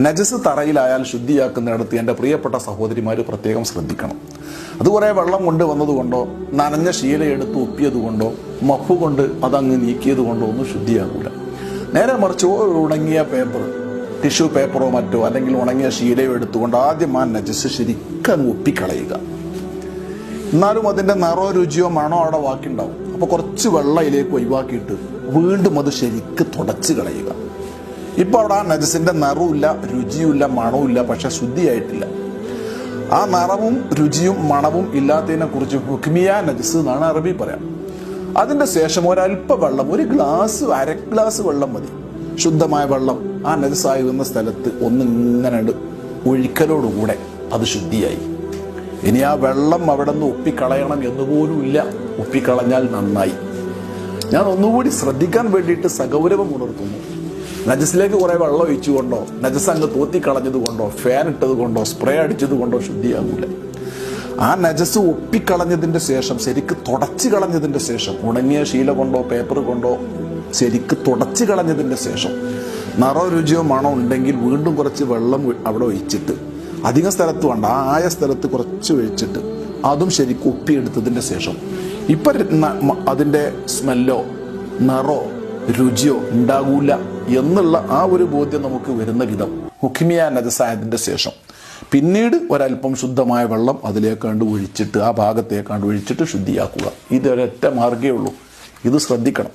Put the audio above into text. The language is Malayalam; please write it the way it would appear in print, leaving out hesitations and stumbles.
നജസ് തറയിലായാൽ ശുദ്ധിയാക്കുന്നിടത്ത് എൻ്റെ പ്രിയപ്പെട്ട സഹോദരിമാർ പ്രത്യേകം ശ്രദ്ധിക്കണം. അത് കുറേ വെള്ളം കൊണ്ട് വന്നതുകൊണ്ടോ നനഞ്ഞ ശീലയെടുത്ത് ഒപ്പിയത് കൊണ്ടോ മഫ് കൊണ്ട് അതങ്ങ് നീക്കിയത് കൊണ്ടോ ഒന്നും ശുദ്ധിയാകൂല. നേരെ മറിച്ച് ഒരു ഉണങ്ങിയ പേപ്പർ, ടിഷ്യൂ പേപ്പറോ മറ്റോ അല്ലെങ്കിൽ ഉണങ്ങിയ ശീലയോ എടുത്തുകൊണ്ട് ആദ്യം ആ നജസ് ശരിക്കും ഒപ്പിക്കളയുക. എന്നാലും അതിൻ്റെ നിറോ രുചിയോ മണോ അവിടെ ബാക്കിയുണ്ടാവും. അപ്പോൾ കുറച്ച് വെള്ളം അതിലേക്ക് ഒഴിവാക്കിയിട്ട് വീണ്ടും അത് ശരിക്ക് തുടച്ച് കളയുക. ഇപ്പോൾ അവിടെ ആ നജസിൻ്റെ നിറവുമില്ല, രുചിയുമില്ല, മണവുമില്ല, പക്ഷെ ശുദ്ധിയായിട്ടില്ല. ആ നിറവും രുചിയും മണവും ഇല്ലാത്തതിനെ കുറിച്ച് ഹുക്മിയ നജസ് എന്നാണ് അറബി പറയാം. അതിൻ്റെ ശേഷം ഒരല്പ വെള്ളം, ഒരു ഗ്ലാസ്, അര ഗ്ലാസ് വെള്ളം മതി, ശുദ്ധമായ വെള്ളം ആ നജസായിരുന്ന സ്ഥലത്ത് ഒന്നിങ്ങനെ ഒഴിക്കലോടുകൂടെ അത് ശുദ്ധിയായി. ഇനി ആ വെള്ളം അവിടെ നിന്ന് ഒപ്പിക്കളയണം എന്നുപോലും ഇല്ല. ഒപ്പിക്കളഞ്ഞാൽ നന്നായി. ഞാൻ ഒന്നുകൂടി ശ്രദ്ധിക്കാൻ വേണ്ടിയിട്ട് സഗൗരവം ഉണർത്തുന്നു. നജസിലേക്ക് കുറെ വെള്ളം ഒഴിച്ചുകൊണ്ടോ നജസ് അങ്ങ് തോത്തിക്കളഞ്ഞത് കൊണ്ടോ ഫാൻ ഇട്ടത് കൊണ്ടോ സ്പ്രേ അടിച്ചത് കൊണ്ടോ ശുദ്ധിയാകൂല. ആ നജസ് ഒപ്പിക്കളഞ്ഞതിന്റെ ശേഷം, ശരിക്ക് തുടച്ചു കളഞ്ഞതിന്റെ ശേഷം, ഉണങ്ങിയ ശീല കൊണ്ടോ പേപ്പർ കൊണ്ടോ ശരിക്ക് തുടച്ചു കളഞ്ഞതിന്റെ ശേഷം നിറോ രുചിയോ മണോ ഉണ്ടെങ്കിൽ വീണ്ടും കുറച്ച് വെള്ളം അവിടെ ഒഴിച്ചിട്ട്, അധികം സ്ഥലത്ത് വേണ്ട, ആ ആയ സ്ഥലത്ത് കുറച്ച് ഒഴിച്ചിട്ട് അതും ശരിക്കും ഒപ്പിയെടുത്തതിന്റെ ശേഷം ഇപ്പം അതിൻ്റെ സ്മെല്ലോ നിറോ രുചിയോ ഉണ്ടാകൂല എന്നുള്ള ആ ഒരു ബോധ്യം നമുക്ക് വരുന്ന വിധം ഹുക്മിയ നജസായതിൻ്റെ ശേഷം പിന്നീട് ഒരല്പം ശുദ്ധമായ വെള്ളം അതിലേക്കാണ്ട് ഒഴിച്ചിട്ട്, ആ ഭാഗത്തേക്കാണ്ട് ഒഴിച്ചിട്ട് ശുദ്ധിയാക്കുക. ഇതൊരൊറ്റ മാർഗ്ഗമേ ഉള്ളൂ. ഇത് ശ്രദ്ധിക്കണം.